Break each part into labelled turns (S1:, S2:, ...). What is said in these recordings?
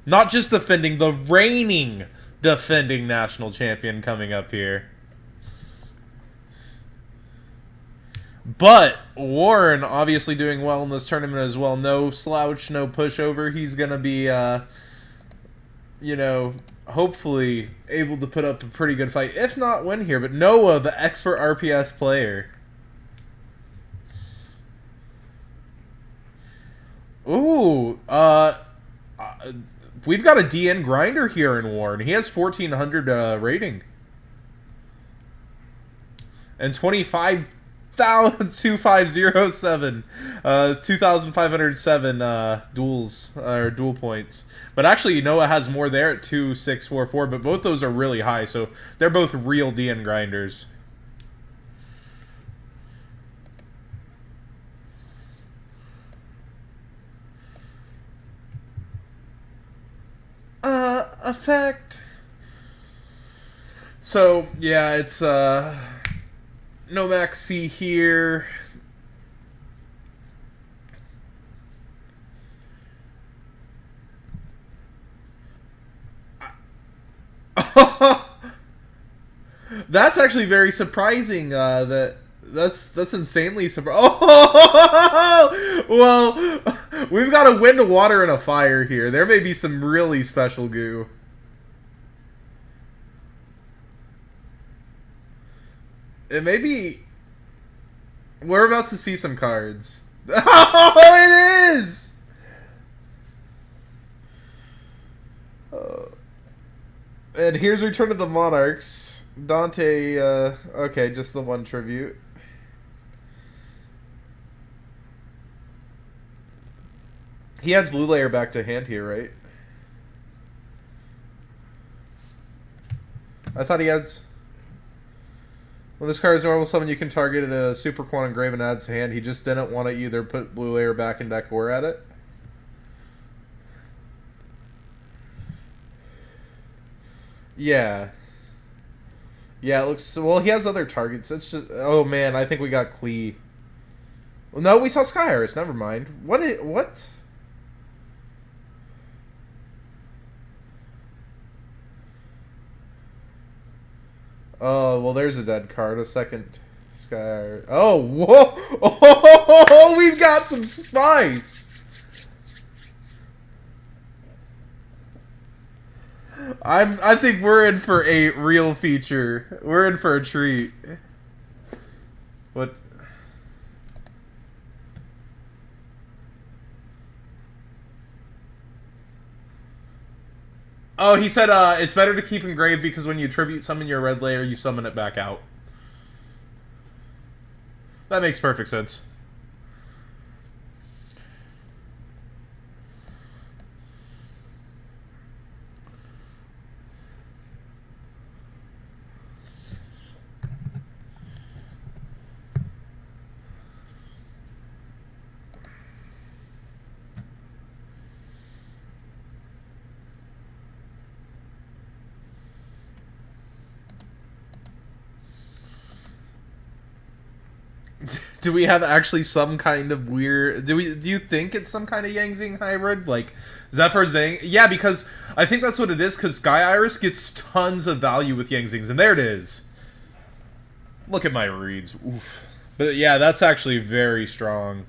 S1: Not just defending, the reigning defending national champion coming up here. But Warren obviously doing well in this tournament as well. No slouch, no pushover. He's going to be, you know, hopefully able to put up a pretty good fight. If not win here. But Noah, the expert RPS player. Ooh, we've got a DN grinder here in Warren. He has 1,400 rating. And 25,2507. 2,507 duels, or duel points. But actually, Noah has more there at 2,644, but both those are really high, so they're both real DN grinders. Effect. So, yeah, it's, Nomax C here. That's actually very surprising, that's insanely surprising. Oh! Well, we've got a wind, a water, and a fire here. There may be some really special goo. It may be... We're about to see some cards. Oh, it is! And here's Return of the Monarchs. Dante, okay, just the one tribute. He adds blue layer back to hand here, right? I thought he adds... When this card is normal summon, you can target a Super Quan Engrave and add to hand. He just didn't want to either put blue layer back in deck or at it. Yeah. Yeah, it looks... Well, he has other targets. It's just... Oh, man, I think we got Klee. Well, no, we saw Sky Iris. Never mind. What? Oh, well, there's a dead card. A second Sky Iris. Oh, whoa! Oh, we've got some spice! I think we're in for a real feature. We're in for a treat. What? Oh, he said it's better to keep engraved because when you tribute summon your red layer, you summon it back out. That makes perfect sense. Do we have actually some kind of weird... Do you think it's some kind of Yang Zing hybrid? Like, Zephyr Zing? Yeah, because I think that's what it is, because Sky Iris gets tons of value with Yang Zings, and there it is. Look at my reads. Oof. But yeah, that's actually very strong.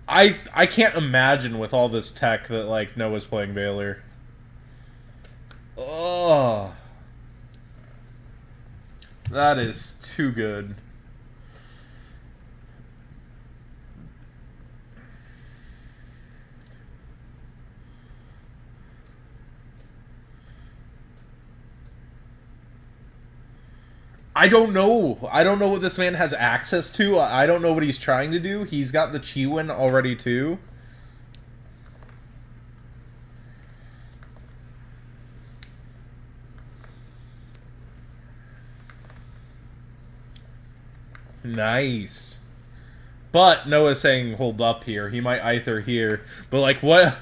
S1: I can't imagine with all this tech that, like, Noah's playing Valor. Oh... That is too good. I don't know. I don't know what this man has access to. I don't know what he's trying to do. He's got the Chi-Win already too. Nice. But Noah's saying hold up here. He might Aether here. But like what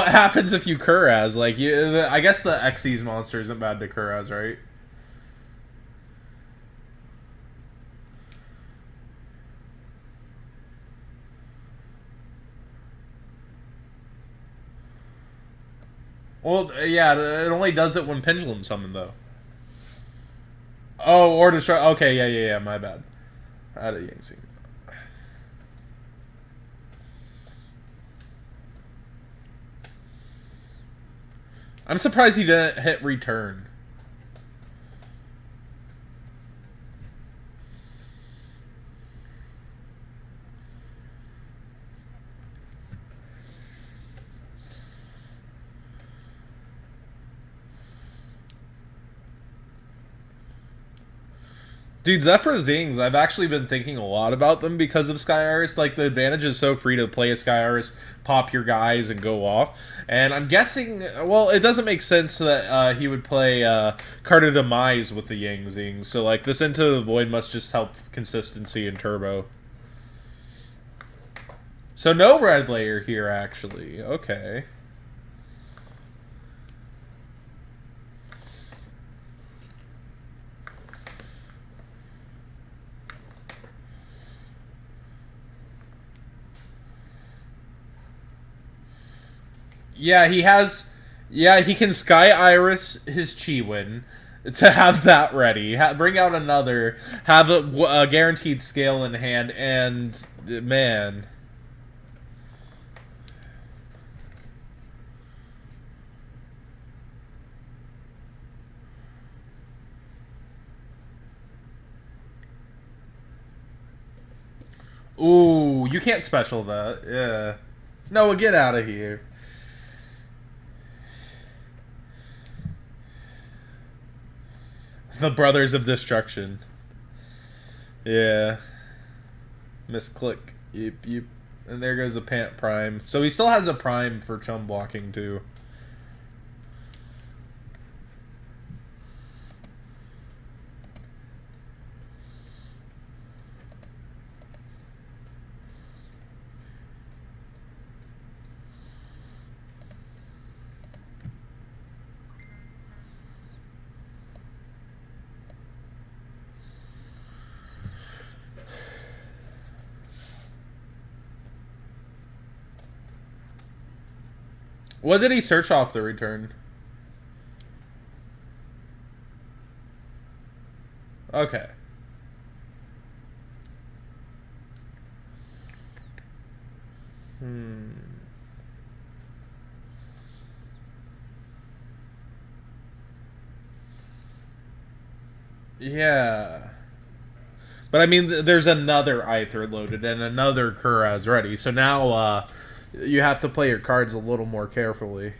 S1: happens if you Kuraz? Like I guess the Xyz monster isn't bad to Kuraz, right? Well, yeah, it only does it when Pendulum Summon, though. Oh, or destroy. Okay, yeah, my bad. Add a Yang Zing. I'm surprised he didn't hit return. Dude, Zephyr Zings, I've actually been thinking a lot about them because of Sky Iris. Like, the advantage is so free to play a Sky Iris, pop your guys, and go off. And I'm guessing, well, it doesn't make sense that he would play Card of Demise with the Yang Zings. So, like, this Into the Void must just help consistency and turbo. So, no red layer here, actually. Okay. Yeah, he has. Yeah, he can Sky Iris his Chi-Win to have that ready. Bring out another. Have a guaranteed scale in hand, and man. Ooh, you can't special that. Yeah. No, get out of here. The Brothers of Destruction. Yeah. Misclick. Yep. And there goes a Pant Prime. So he still has a Prime for chum blocking, too. What did he search off the return? Okay. Yeah. But I mean, there's another Aether loaded and another Kuraz ready. So now you have to play your cards a little more carefully.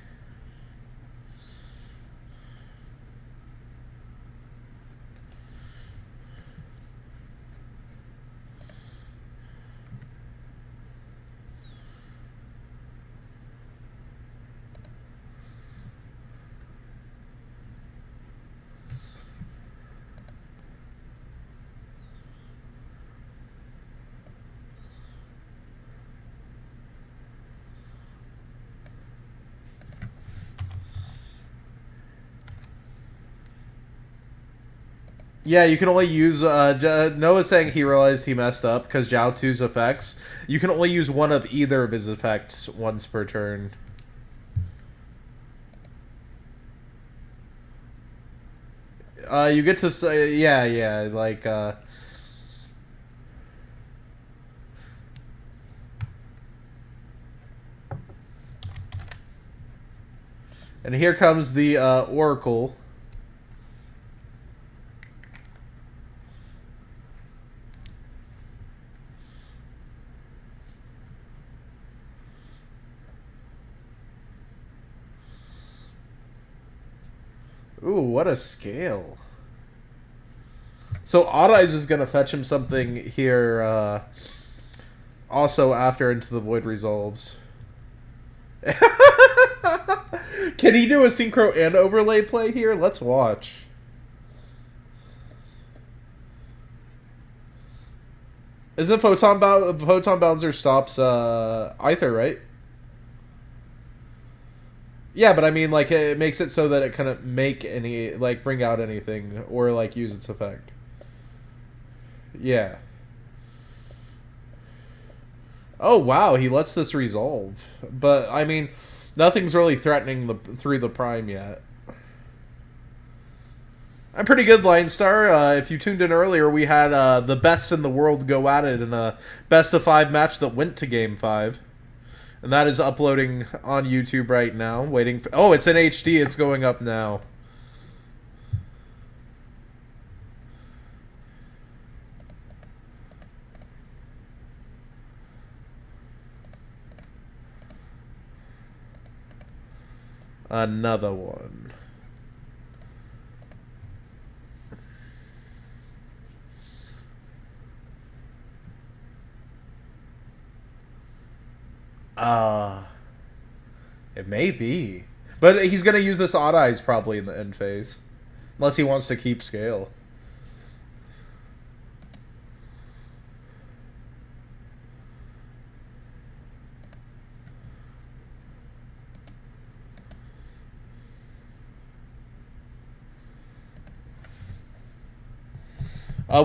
S1: Yeah, you can only use. Noah's saying he realized he messed up because Jiaotu's effects. You can only use one of either of his effects once per turn. You get to say, yeah, like. And here comes the Oracle. Ooh, what a scale. So Odd Eyes is going to fetch him something here also after Into the Void resolves. Can he do a synchro and overlay play here? Let's watch. Isn't Photon Bouncer stops Aether, right? Yeah, but I mean, like, it makes it so that it couldn't make any, like, bring out anything or, like, use its effect. Yeah. Oh, wow, he lets this resolve. But, I mean, Nothing's really threatening through the prime yet. I'm pretty good, Line Star. If you tuned in earlier, we had the best in the world go at it in a best-of-5 match that went to Game 5. And that is uploading on YouTube right now. Waiting for... Oh, it's in HD. It's going up now. Another one. It may be. But he's going to use this Odd Eyes probably in the end phase. Unless he wants to keep scale.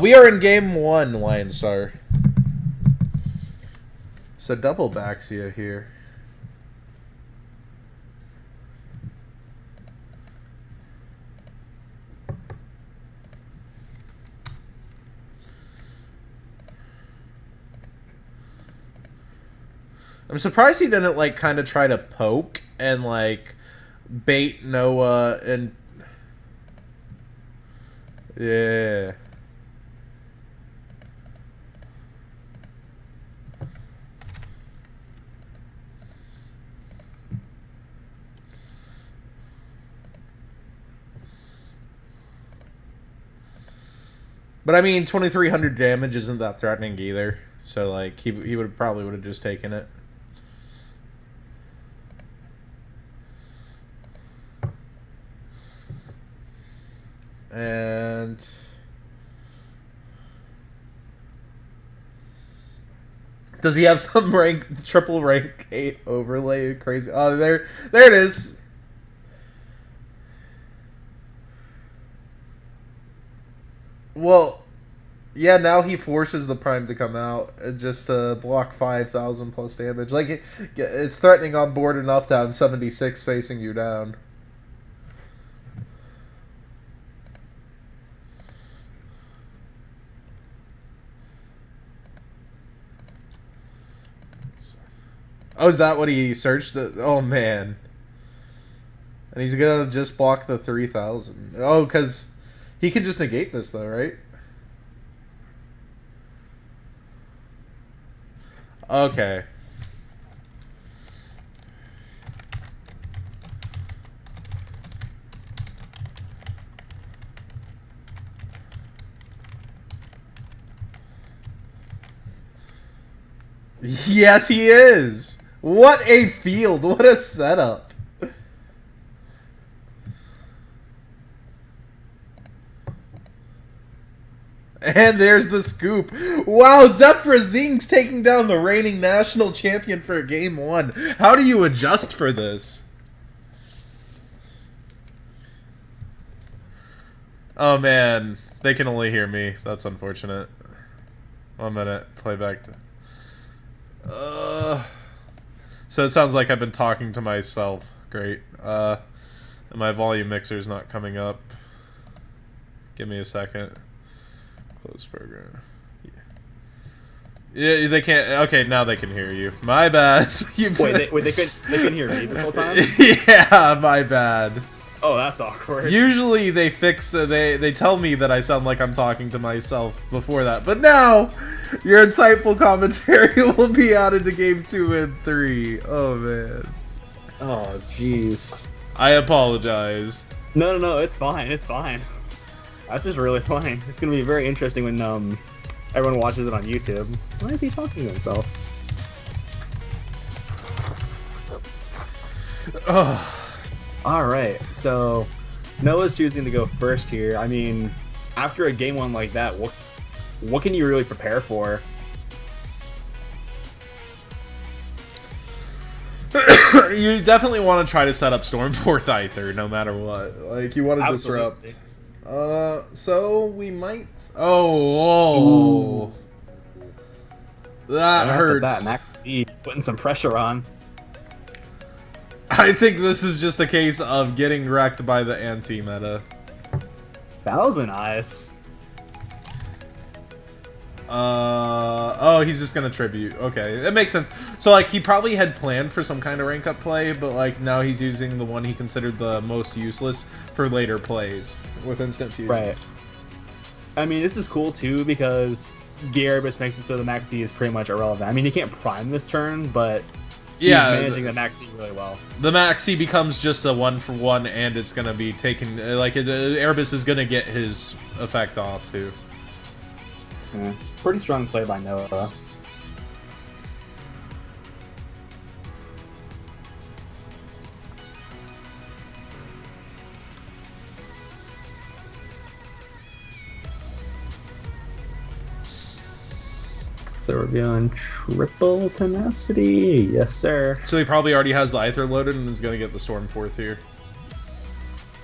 S1: We are in game 1, Lion Star. So double Baxia here. I'm surprised he didn't, like, kind of try to poke and, like, bait Noah and... Yeah. But I mean, 2,300 damage isn't that threatening either. So, like, he probably would have just taken it. And does he have some triple rank 8 overlay? Crazy. Oh, there it is. Well, yeah, now he forces the Prime to come out just to block 5,000 plus damage. Like, it's threatening on board enough to have 76 facing you down. Oh, is that what he searched? Oh, man. And he's gonna just block the 3,000. Oh, because he can just negate this, though, right? Okay. Yes, he is! What a field! What a setup! And there's the scoop. Wow, Zing's taking down the reigning national champion for game 1. How do you adjust for this? Oh man, they can only hear me. That's unfortunate. 1 minute, playback. So it sounds like I've been talking to myself. Great. And my volume mixer's not coming up. Give me a second. Close program. Yeah, they can't. Okay, now they can hear you. My bad.
S2: Wait, they couldn't hear me the whole time?
S1: Yeah, my bad.
S2: Oh, that's awkward.
S1: Usually they fix. They tell me that I sound like I'm talking to myself before that, but now your insightful commentary will be added to game 2 and 3. Oh man.
S2: Oh jeez.
S1: I apologize.
S2: No, it's fine. It's fine. That's just really funny. It's gonna be very interesting when everyone watches it on YouTube. Why is he talking to himself?
S1: Oh.
S2: Alright, so Noah's choosing to go first here. I mean, after a game 1 like that, what can you really prepare for?
S1: You definitely want to try to set up Stormforth Aether no matter what. Like, you want to disrupt. So we might... Oh. That hurts.
S2: Max C putting some pressure on.
S1: I think this is just a case of getting wrecked by the anti-meta.
S2: Thousand Eyes.
S1: Oh, he's just gonna tribute. Okay, that makes sense. So, like, he probably had planned for some kind of rank up play, but, like, now he's using the one he considered the most useless for later plays with instant fusion.
S2: Right. I mean, this is cool, too, because Gearbus makes it so the Maxi is pretty much irrelevant. I mean, he can't prime this turn, but
S1: yeah,
S2: he's managing the Maxi really well.
S1: The Maxi becomes just a 1-for-1, and it's gonna be taken, like, Erebus is gonna get his effect off, too.
S2: Yeah. Pretty strong play by Noah. So we're doing triple tenacity. Yes, sir.
S1: So he probably already has the Aether loaded and is gonna get the Stormforth here.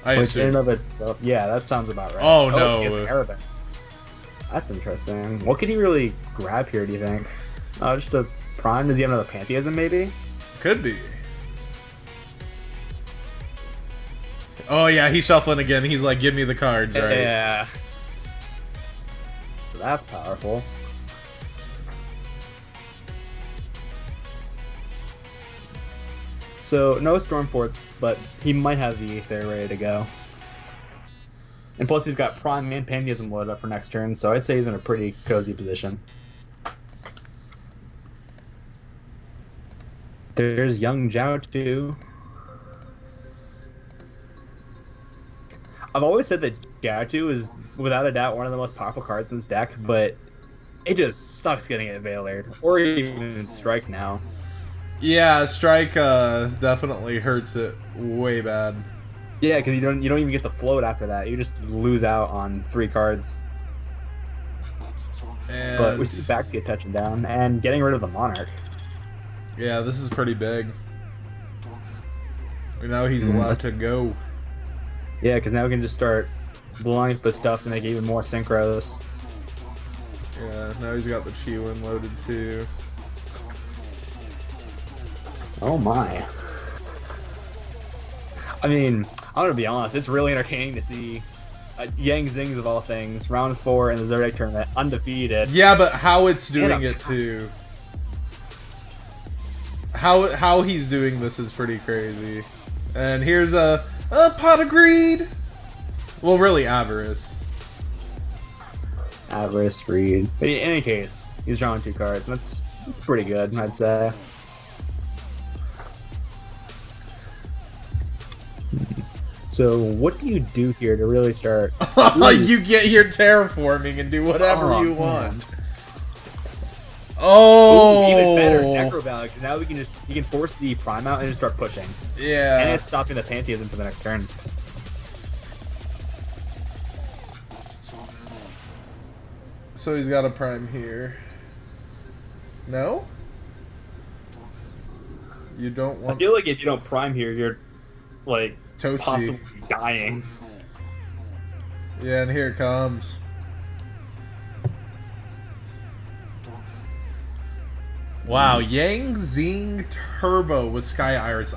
S1: I
S2: Which
S1: assume.
S2: in and of itself, yeah, that sounds about right.
S1: Oh, no.
S2: He has Erebus. That's interesting. What could he really grab here, do you think? Just a Prime? Does he have another Pantheism, maybe?
S1: Could be. Oh, yeah, he's shuffling again. He's like, give me the cards, right?
S2: Yeah. So that's powerful. So, no Stormforth, but he might have the Aether ready to go. And plus, he's got Prime and Pantheism loaded up for next turn, so I'd say he's in a pretty cozy position. There's Young Zhao too. I've always said that Jiaotu is without a doubt one of the most powerful cards in this deck, but it just sucks getting it Veilered. Or even Strike now.
S1: Yeah, Strike definitely hurts it way bad.
S2: Yeah, because you don't even get the float after that. You just lose out on 3 cards.
S1: And
S2: But we see Backs get touching down and getting rid of the Monarch.
S1: yeah, this is pretty big. And now he's allowed to go.
S2: Yeah, because now we can just start blowing up the stuff to make even more synchros.
S1: Yeah, now he's got the Chiwin loaded too.
S2: Oh my. I mean, I'm gonna be honest, it's really entertaining to see Yang Zings of all things, round 4 in the Zodiac tournament, undefeated.
S1: Yeah, but how it's doing it too. How he's doing this is pretty crazy. And here's a pot of greed. Well, really avarice.
S2: Avarice, greed. But in any case, he's drawing 2 cards. That's pretty good, I'd say. So, what do you do here to really start?
S1: You get here terraforming and do whatever you want.
S2: Man.
S1: Oh,
S2: Ooh, even better, Necrovalley, because now you can force the Prime out and just start pushing.
S1: Yeah.
S2: And it's stopping the Pantheism for the next turn.
S1: So he's got a prime here. No? You don't want...
S2: I feel like if you don't Prime here, you're, like,
S1: Toasty.
S2: possibly dying.
S1: Yeah, and here it comes. Wow, Yang Zing Turbo with Sky Iris.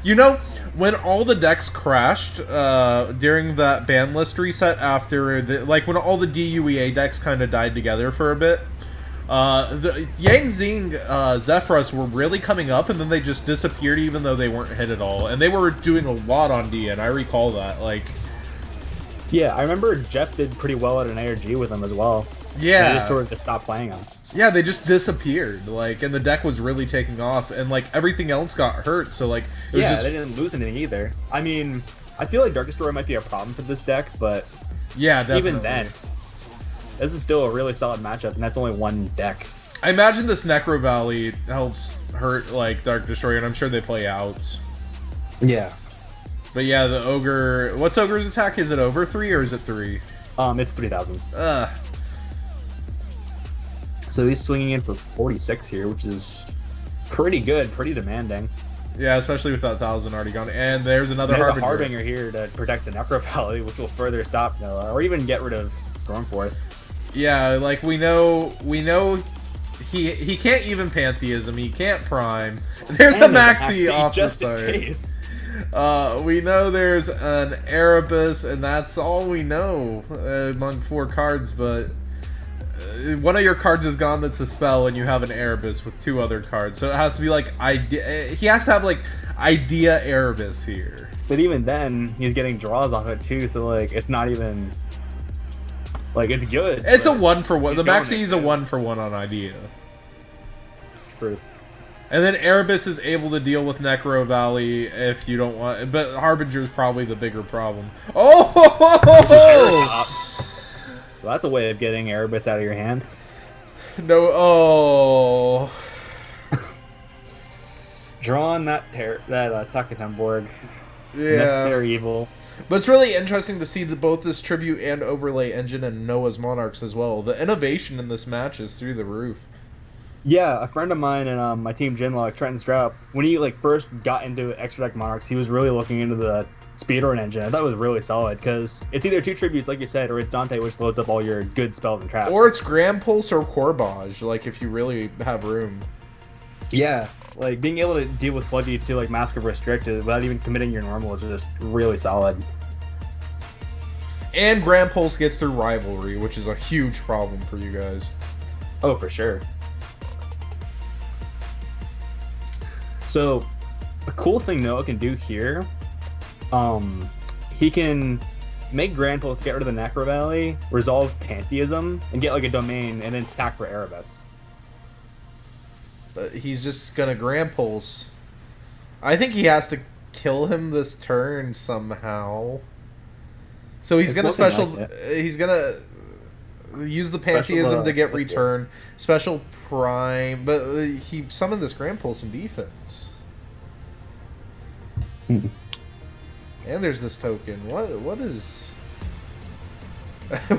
S1: You know, when all the decks crashed during that ban list reset after like when all the DUEA decks kind of died together for a bit, the Yang Zing Zephyros were really coming up, and then they just disappeared even though they weren't hit at all, and they were doing a lot on DN. I recall that. Like,
S2: yeah, I remember Jeff did pretty well at an ARG with them as well.
S1: yeah,
S2: They just sort of just stopped playing them.
S1: yeah, they just disappeared. Like, and the deck was really taking off, and like everything else got hurt. So like, it was just,
S2: they didn't lose anything either. I mean, I feel like Dark Destroyer might be a problem for this deck, but
S1: yeah, definitely.
S2: even then, this is still a really solid matchup, and that's only one deck.
S1: I imagine this Necro Valley helps hurt like Dark Destroyer, and I'm sure they play outs.
S2: Yeah.
S1: But yeah, the Ogre... What's Ogre's attack? Is it over 3 or is it 3?
S2: It's 3,000. So he's swinging in for 46 here, which is pretty good, pretty demanding.
S1: Yeah, especially with that 1,000 already gone. And there's another
S2: There's
S1: Harbinger.
S2: a Harbinger here to protect the Necro Valley, which will further stop Noah, or even get rid of Stormforth.
S1: Yeah, like we know he can't even Pantheism. He can't Prime. There's
S2: And
S1: the
S2: there's a
S1: Maxi off the
S2: just in
S1: start.
S2: case.
S1: We know there's an Erebus, and that's all we know among 4 cards, but one of your cards is gone that's a spell, and you have an Erebus with 2 other cards. So it has to be like idea. He has to have like Idea Erebus here.
S2: But even then, he's getting draws off it too, so like it's not even like it's good.
S1: It's a 1-for-1. The Maxi is a
S2: yeah.
S1: 1-for-1 on Idea.
S2: True.
S1: And then Erebus is able to deal with Necro Valley if you don't want. But Harbinger is probably the bigger problem. Oh!
S2: So that's a way of getting Erebus out of your hand.
S1: No. Oh.
S2: Drawing that Takatemborg.
S1: Yeah.
S2: Necessary evil.
S1: But it's really interesting to see both this tribute and overlay engine and Noah's Monarchs as well. The innovation in this match is through the roof.
S2: Yeah, a friend of mine in my team, Jinlock, Trenton Straup, when he like first got into Extra Deck Monarchs, he was really looking into the speedroid engine. I thought it was really solid because it's either 2 tributes, like you said, or it's Dante, which loads up all your good spells and traps.
S1: Or it's Grand Pulse or Corbage, like if you really have room.
S2: Yeah, like being able to deal with Floodgates to like Mask of Restricted without even committing your normal is just really solid.
S1: And Grand Pulse gets through Rivalry, which is a huge problem for you guys.
S2: Oh, for sure. So, a cool thing Noah can do here, he can make Grand Pulse, get rid of the Necro Valley, resolve Pantheism, and get like a domain, and then stack for Erebus.
S1: But he's just gonna Grand Pulse. I think he has to kill him this turn somehow. So he's gonna special.
S2: Like
S1: he's gonna use the
S2: Special,
S1: Pantheism to get
S2: yeah.
S1: return. Special Prime, but he summoned this Grand Pulse in defense. And there's this token. What is?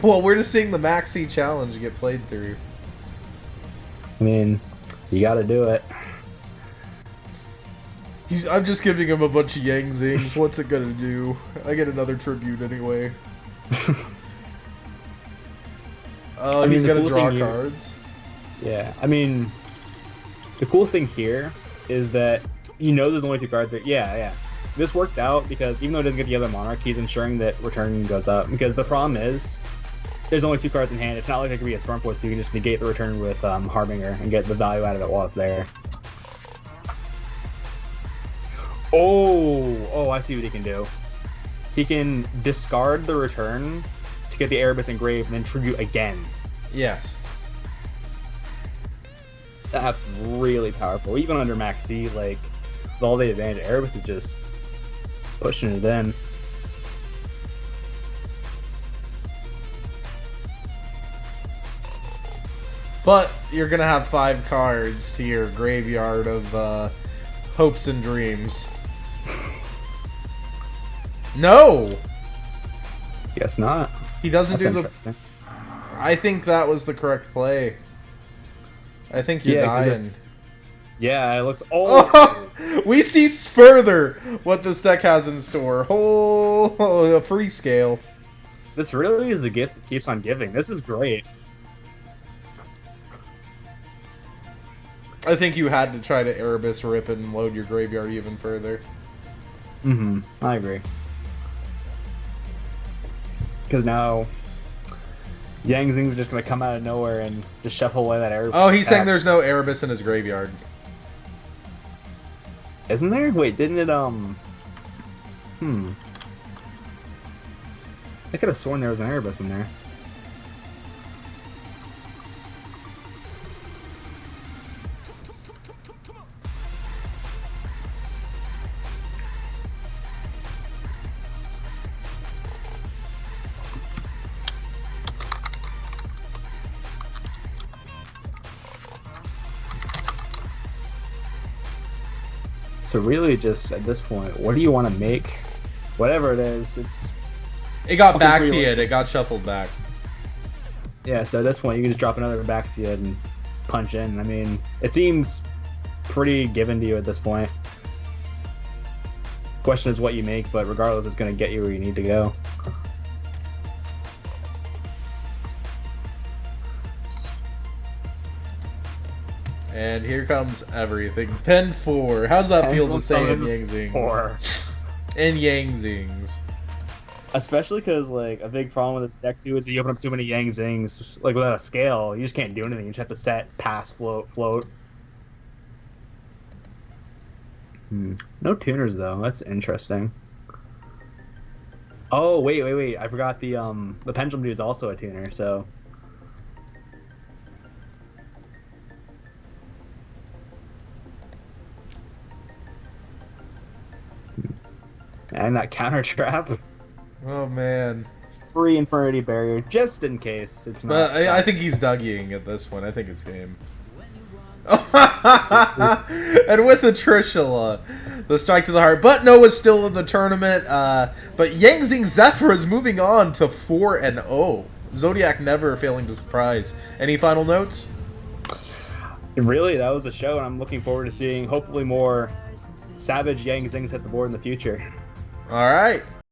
S1: Well, we're just seeing the Maxi challenge get played through.
S2: I mean, you gotta do it.
S1: I'm just giving him a bunch of Yang Zings. What's it gonna do? I get another tribute anyway. Oh, he's gonna draw cards.
S2: Yeah, I mean, the cool thing here is that you know there's only 2 cards there. Yeah. This works out because even though it doesn't get the other Monarch, he's ensuring that return goes up. Because the problem is, there's only 2 cards in hand. It's not like it could be a Storm Force. You can just negate the return with Harbinger and get the value out of it while it's there. Oh, I see what he can do. He can discard the return to get the Erebus engraved and then tribute again.
S1: Yes.
S2: That's really powerful. Even under Max C, like, with all the advantage, Erebus is just pushing it in.
S1: But you're gonna have 5 cards to your graveyard of hopes and dreams. No!
S2: Guess not.
S1: He doesn't
S2: That's
S1: do
S2: interesting.
S1: I think that was the correct play. I think you're dying.
S2: Yeah, it looks...
S1: We see further what this deck has in store. Oh, a free scale.
S2: This really is the gift that keeps on giving. This is great.
S1: I think you had to try to Erebus rip and load your graveyard even further.
S2: I agree. Because now Yang Zings are just going to come out of nowhere and just shuffle away that Erebus.
S1: Oh, he's saying there's no Erebus in his graveyard.
S2: Isn't there? Wait, didn't it, I could have sworn there was an Erebus in there. So really, just at this point, what do you want to make? Whatever it is,
S1: It got Baxied. It got shuffled back.
S2: Yeah, so at this point, you can just drop another Baxied and punch in. I mean, it seems pretty given to you at this point. Question is what you make, but regardless, it's going to get you where you need to go.
S1: And here comes everything. Pen 4. How's that feel to say in Yang Zings?
S2: 4.
S1: In Yang Zings.
S2: Especially because, like, a big problem with this deck, too, is you open up too many Yang Zings, like, without a scale, you just can't do anything. You just have to set, pass, float, float. No tuners, though. That's interesting. Oh, wait. I forgot the Pendulum Dude's also a tuner, so... And that counter trap.
S1: Oh, man.
S2: Free Infernity Barrier, just in case it's not...
S1: But I think he's Dougieing at this one. I think it's game. And with a Trishula, the strike to the heart. But Noah's still in the tournament. But Yang Zing Zephyr is moving on to 4-0. Zodiac never failing to surprise. Any final notes?
S2: Really, that was a show, and I'm looking forward to seeing hopefully more savage Yang Zings hit the board in the future.
S1: All right.